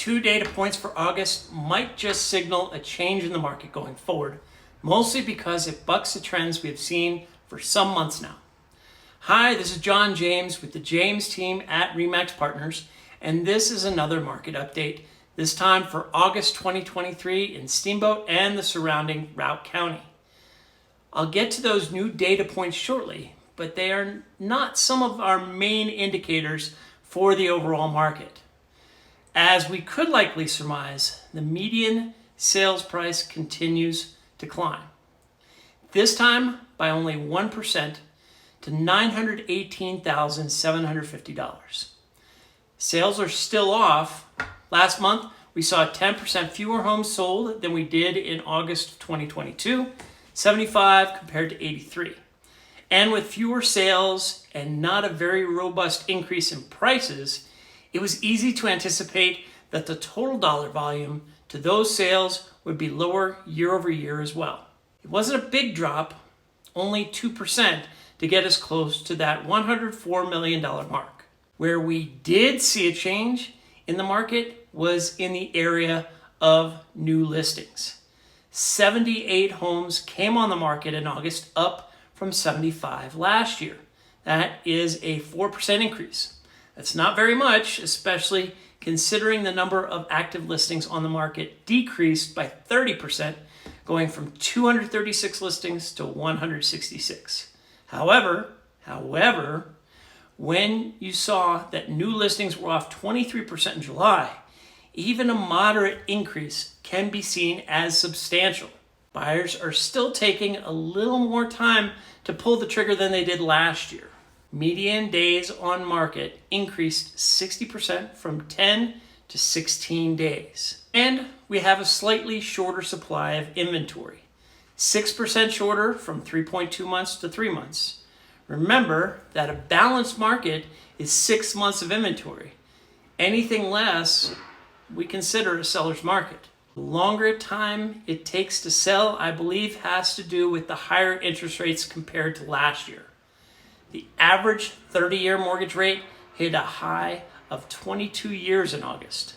2 data points for August might just signal a change in the market going forward, mostly because it bucks the trends we have seen for some months now. Hi, this is John James with the James team at Remax Partners, and this is another market update, this time for August 2023 in Steamboat and the surrounding Routt County. I'll get to those new data points shortly, but they are not some of our main indicators for the overall market. As we could likely surmise, the median sales price continues to climb. This time by only 1% to $918,750. Sales are still off. Last month, we saw 10% fewer homes sold than we did in August of 2022, 75 compared to 83. And with fewer sales and not a very robust increase in prices, it was easy to anticipate that the total dollar volume to those sales would be lower year over year as well. It wasn't a big drop, only 2% to get us close to that $104 million mark. Where we did see a change in the market was in the area of new listings. 78 homes came on the market in August, up from 75 last year. That is a 4% increase. That's not very much, especially considering the number of active listings on the market decreased by 30%, going from 236 listings to 166. However, when you saw that new listings were off 23% in July, even a moderate increase can be seen as substantial. Buyers are still taking a little more time to pull the trigger than they did last year. Median days on market increased 60% from 10 to 16 days. And we have a slightly shorter supply of inventory, 6% shorter from 3.2 months to 3 months. Remember that a balanced market is 6 months of inventory. Anything less, we consider a seller's market. The longer time it takes to sell, I believe, has to do with the higher interest rates compared to last year. The average 30-year mortgage rate hit a high of 22 years in August.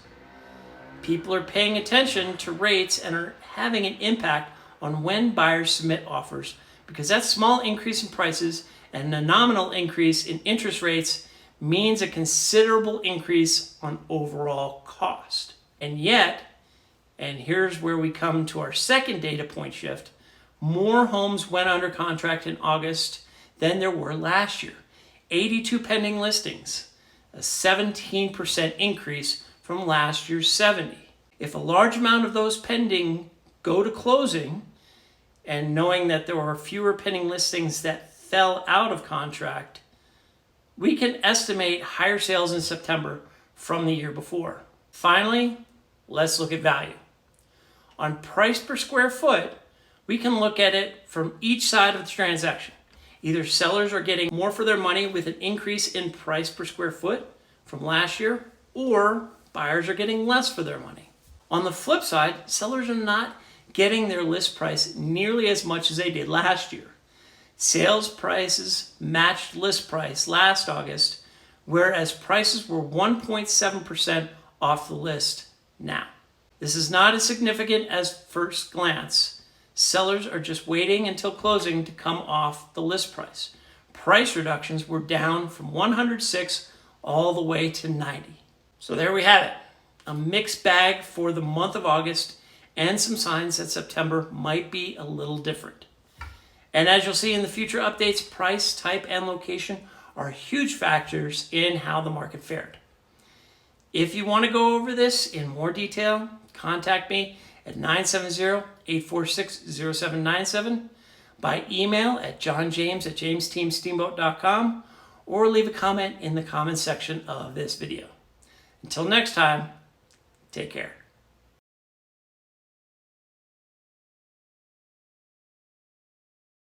People are paying attention to rates and are having an impact on when buyers submit offers, because that small increase in prices and a nominal increase in interest rates means a considerable increase on overall cost. And yet, and here's where we come to our second data point shift, more homes went under contract in August than there were last year. 82 pending listings, a 17% increase from last year's 70. If a large amount of those pending go to closing, and knowing that there were fewer pending listings that fell out of contract, we can estimate higher sales in September from the year before. Finally, let's look at value. On price per square foot, we can look at it from each side of the transaction. Either sellers are getting more for their money with an increase in price per square foot from last year, or buyers are getting less for their money. On the flip side, sellers are not getting their list price nearly as much as they did last year. Sales prices matched list price last August, whereas prices were 1.7% off the list now. This is not as significant as first glance. Sellers are just waiting until closing to come off the list price. Price reductions were down from 106 all the way to 90. So there we have it. A mixed bag for the month of August and some signs that September might be a little different. And as you'll see in the future updates, price, type, and location are huge factors in how the market fared. If you want to go over this in more detail, contact me at 970-846-0797, by email at johnjames@jamesteamsteamboat.com, or leave a comment in the comment section of this video. Until next time, take care.